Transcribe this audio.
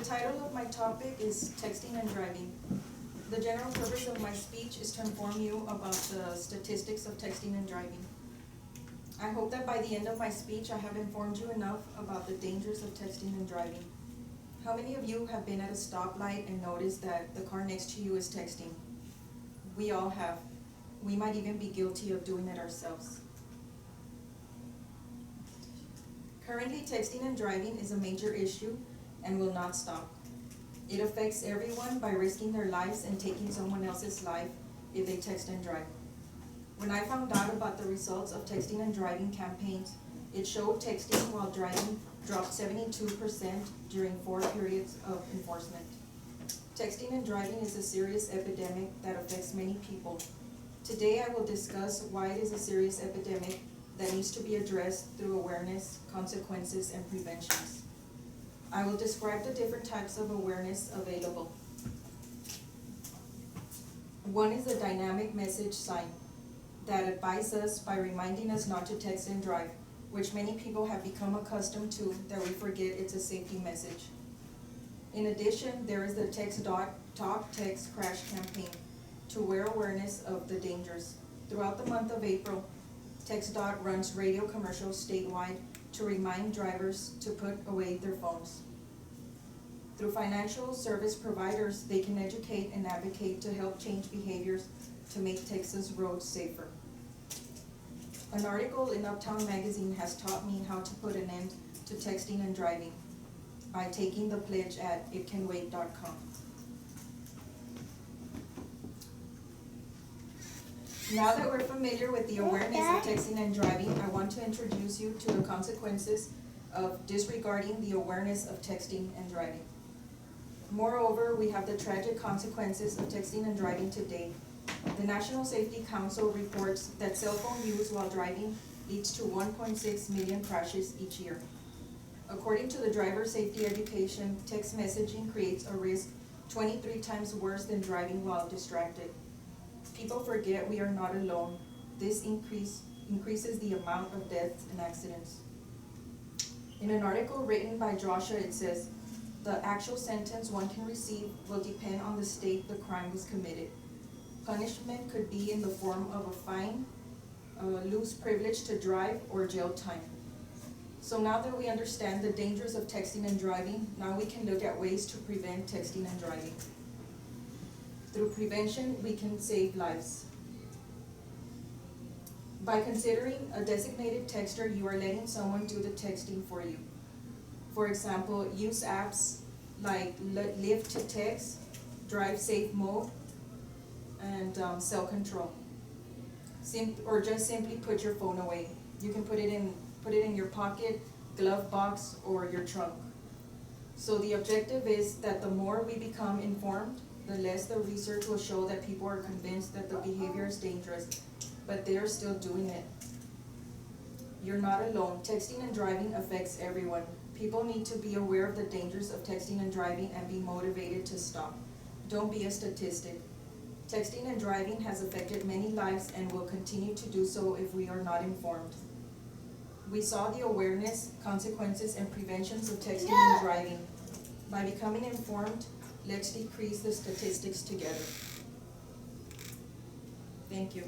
title of my topic is Texting and Driving. The general purpose of my speech is to inform you about the statistics of texting and driving. I hope that by the end of my speech I have informed you enough about the dangers of texting and driving. How many of you have been at a stoplight and noticed that the car next to you is texting? We all have. We might even be guilty of doing it ourselves. Currently, texting and driving is a major issue and will not stop. It affects everyone by risking their lives and taking someone else's life if they text and drive. When I found out about the results of texting and driving campaigns, it showed texting while driving dropped 72% during 4 periods of enforcement. Texting and driving is a serious epidemic that affects many people. Today I will discuss why it is a serious epidemic that needs to be addressed through awareness, consequences, and preventions. I will describe the different types of awareness available. One is a dynamic message sign that advises us by reminding us not to text and drive, which many people have become accustomed to that we forget it's a safety message. In addition, there is the Talk Text Crash campaign to aware awareness of the dangers. Throughout the month of April, TxDOT runs radio commercials statewide to remind drivers to put away their phones. Through financial service providers, they can educate and advocate to help change behaviors to make Texas roads safer. An article in Uptown Magazine has taught me how to put an end to texting and driving by taking the pledge at itcanwait.com. Now that we're familiar with the awareness of texting and driving, I want to introduce you to the consequences of disregarding the awareness of texting and driving. Moreover, we have the tragic consequences of texting and driving today. The National Safety Council reports that cell phone use while driving leads to 1.6 million crashes each year. According to the Driver Safety Education, text messaging creates a risk 23 times worse than driving while distracted. People forget we are not alone. This increases the amount of deaths and accidents. In an article written by Joshua, it says, the actual sentence one can receive will depend on the state the crime was committed. Punishment could be in the form of a fine, lose privilege to drive, or jail time. So now that we understand the dangers of texting and driving, now we can look at ways to prevent texting and driving. Through prevention, we can save lives. By considering a designated texter, you are letting someone do the texting for you. For example, use apps like Live to Text, Drive Safe Mode, and Cell Control. Or just simply put your phone away. You can put it in your pocket, glove box, or your trunk. So the objective is that the more we become informed, the less the research will show that people are convinced that the behavior is dangerous, but they are still doing it. You're not alone. Texting and driving affects everyone. People need to be aware of the dangers of texting and driving and be motivated to stop. Don't be a statistic. Texting and driving has affected many lives and will continue to do so if we are not informed. We saw the awareness, consequences, and preventions of texting and driving. By becoming informed, let's decrease the statistics together. Thank you.